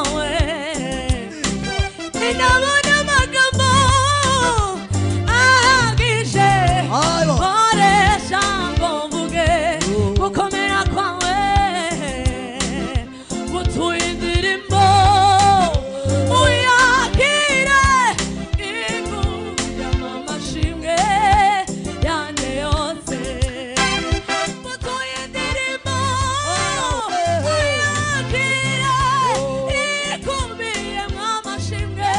kwawe sinabona amagambo ahagije nkoresha ngo mvuge gukomera kwawe gutuye indirimbo uyakire iguyama amashimwe yanjye yose gutuye indirimbo uyakire ikubiyemo amashimwe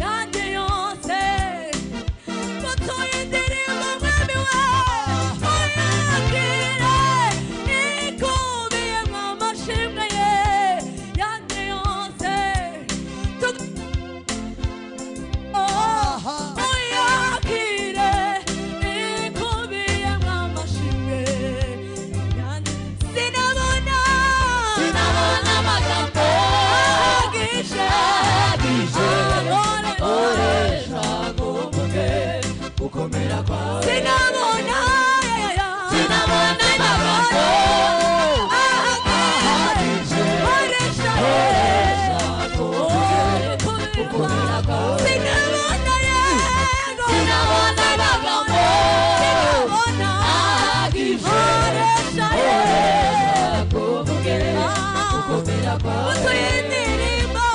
yanjye yose gutuye indirimbo mwami we uyakire ikubiyemo amashimwe ye yanjye yose uyakire ikubiyemo amashimwe yanjye sinabona amagambo ahagije nkoresha ngo mvuge gukomera kwawe sinabona amagambo ahagije nkoresha ngo mvuge gukomera kwawe sinabona yego sinabona amagambo ahagije nkoresha ngo mvuge gukomera kwawe utuye indirimbo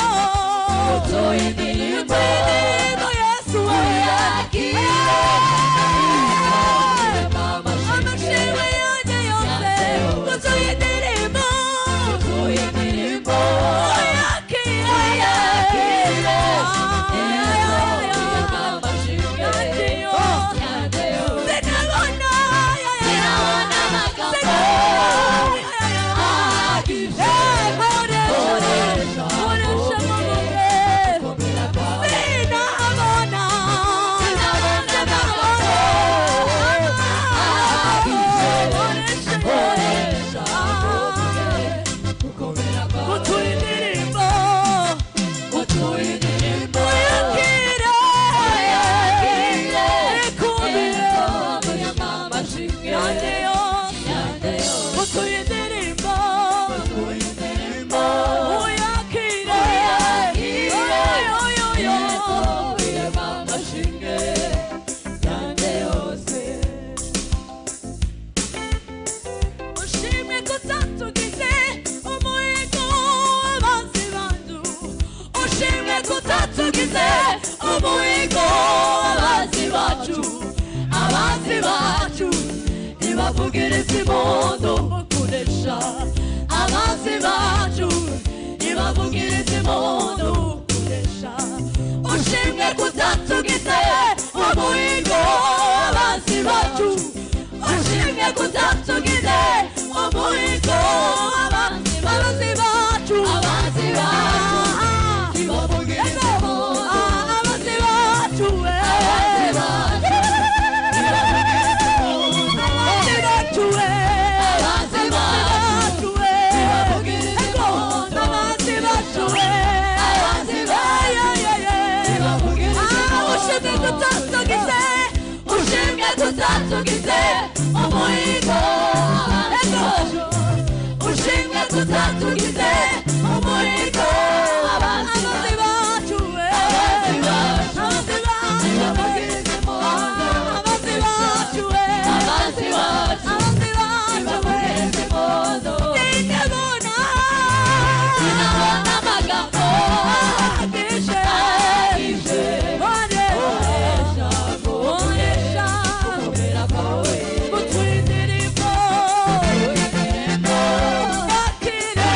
Yesu uyakire amashimwe yanjye yose utuye indirimbo uyakire amashimwe yanjye yose sinabona amagambo ahagije nkoresha umuhigo abanzi bacu ibavugiriza impundu kunesha abanzi bacu ibavugiriza impundu kunesha ushimwe kutatugize umuhigo abanzi bacu ushimwe kutatugize umuhigo abanzi bacu ibavugiriza Tutatugize umuhigo ushimwe tutatugize umuhigo abanzi bacu Yakire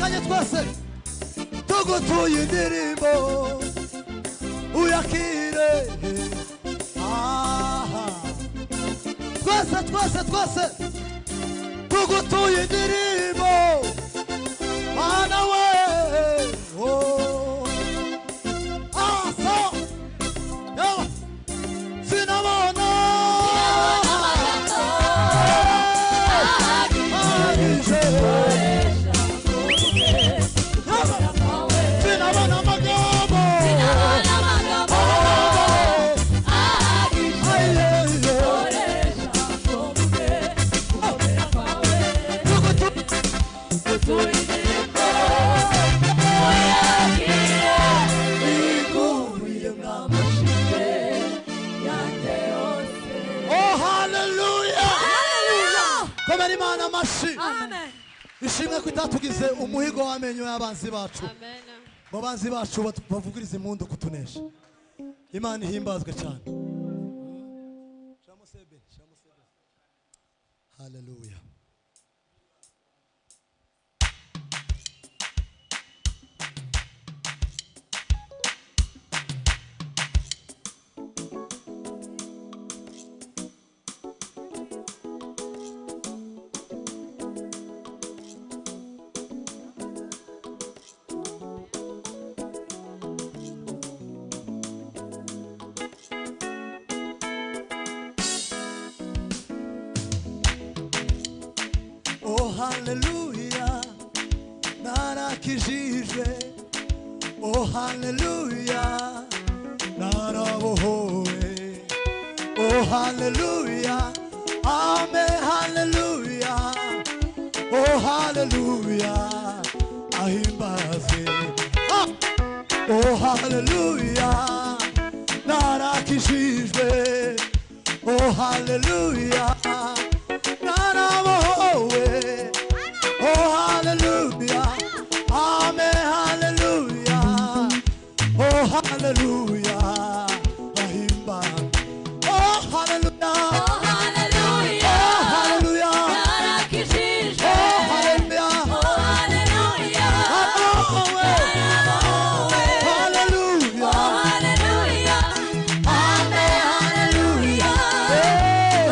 tufatikanye twese tugutuye indirimbo uyakire twese tugutuye indirimbo Mana we sinabona Amen. Ishimwe kwitatugize umuhigo w'amenyo y'abanzi bacu. Amen. Babanzi bacu bavugiriza impundu kutunesha. Imana ihimbazwe cyane. Hallelujah. Oh hallelujah, narakijijwe. Oh hallelujah, narabohowe. Oh hallelujah, amen hallelujah. Oh hallelujah, ahimbaze. Oh hallelujah, narakijijwe. Oh hallelujah, narabohowe. Oh hallelujah, amen hallelujah. Oh hallelujah, ahimba. Oh hallelujah, Oh hallelujah, oh hallelujah, narakijijwe. oh hallelujah, Oh hallelujah, ahowe. Hallelujah, oh hallelujah, amen hallelujah. oh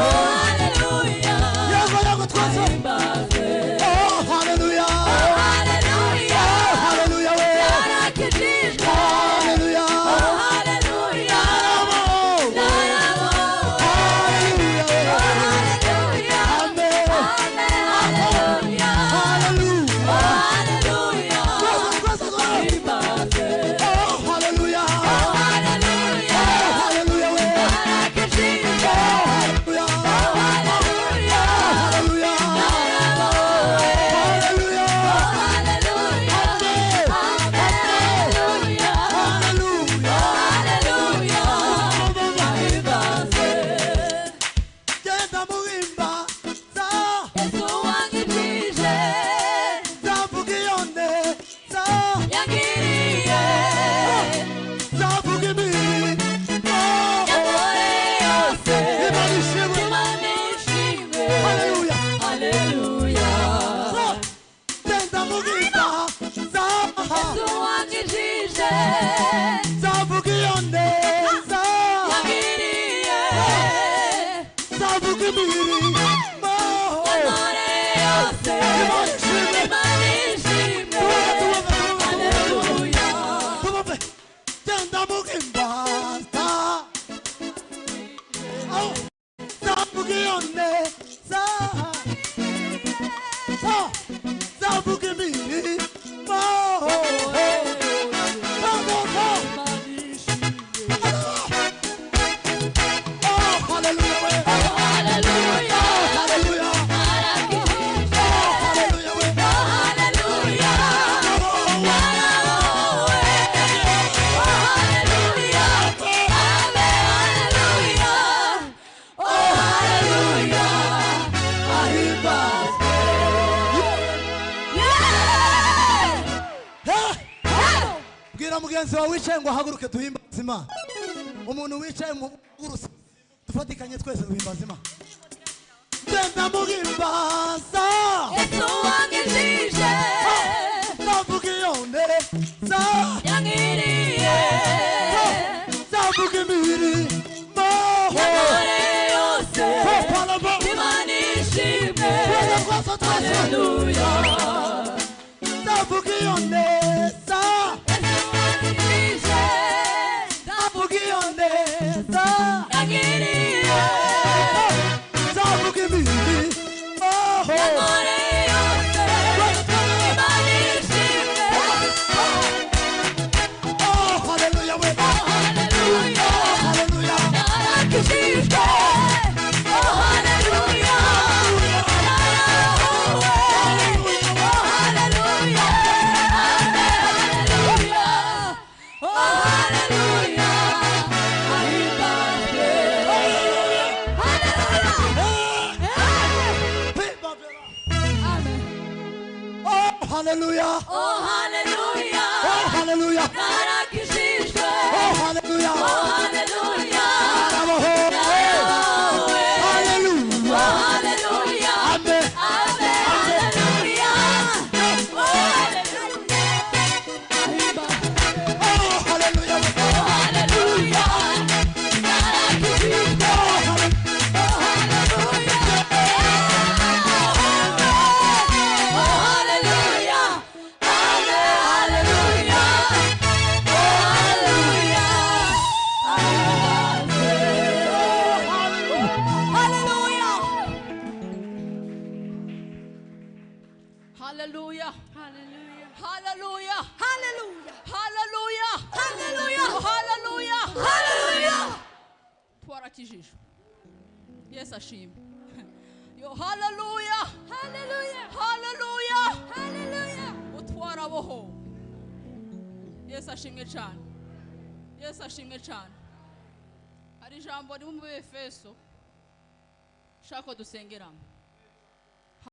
Oh hallelujah, yago twese. ahimbaze. Oh hallelujah, Oh hallelujah, oh hallelujah, narakijijwe. hallelujah, Oh hallelujah, oh hallelujah, hallelujah, amen hallelujah. hallelujah. Oh hallelujah, ahimbaze. Oh hallelujah, Oh hallelujah, hallelujah, narakijijwe. hallelujah, Oh hallelujah, hallelujah, narabohowe. hallelujah, Oh hallelujah, amen hallelujah. hallelujah. Oh hallelujah, ahimbaze. Genda muhimba za Yesu wangijije, zavuga iyo neza, yangiriye, zavuga imirimo. yankoreye yose. Imana ishimwe. Imana ishimwe. Hallelujah. Hallelujah. Genda muhimba za Yesu wangijije, zavuga iyo neza, yangiriye, zavuga imirimo. yankoreye yose. Imana ishimwe. Imana ishimwe. Hallelujah. Tubove. Genda muhimba za zavuga iyo neza, zavuga imirimo. Bwira mugenzi wawe wicaye ngo ahaguruke duhimbaze Imana. Umuntu wicaye mu gurusa dufatikanye twese duhimbaze Imana. Genda muhimbaza. Yesu wangijije, Hallelujah. ndavuga iyo neza ndavuga iyo neza Yagiriye. ndavuga ibibi Yankoreye yose. Imana ishimwe. haleluya we Hallelujah. haleluya Narakijijwe. Oh, hallelujah. Narahuwe. Oh, hallelujah. Amen, hallelujah. Oh, hallelujah. Ahimbazwe. Hallelujah. oh haleluya Oh, hallelujah. oh haleluya Narakijijwe. oh haleluya Oh, hallelujah. Narabohowe. Narahuwe. haleluya Oh, hallelujah. amen Amen, hallelujah. Oh, hallelujah. Ahimbazwe. oh haleluya we Oh, hallelujah. Narakijijwe. Oh, hallelujah. Oh, hallelujah. Amen, hallelujah. Oh, hallelujah. Ahimbazwe. Hallelujah. Hallelujah. Hallelujah. Hallelujah. Hallelujah. Hallelujah. Hallelujah. Hallelujah. Twarakijijwe. Yesu ashimwe. Yo hallelujah. Hallelujah. Hallelujah. Hallelujah. Utwaraboho. Yesu ashimwe cyane. Yesu ashimwe cyane. Hari ijambo riri mu Efeso shaka dusengeramo.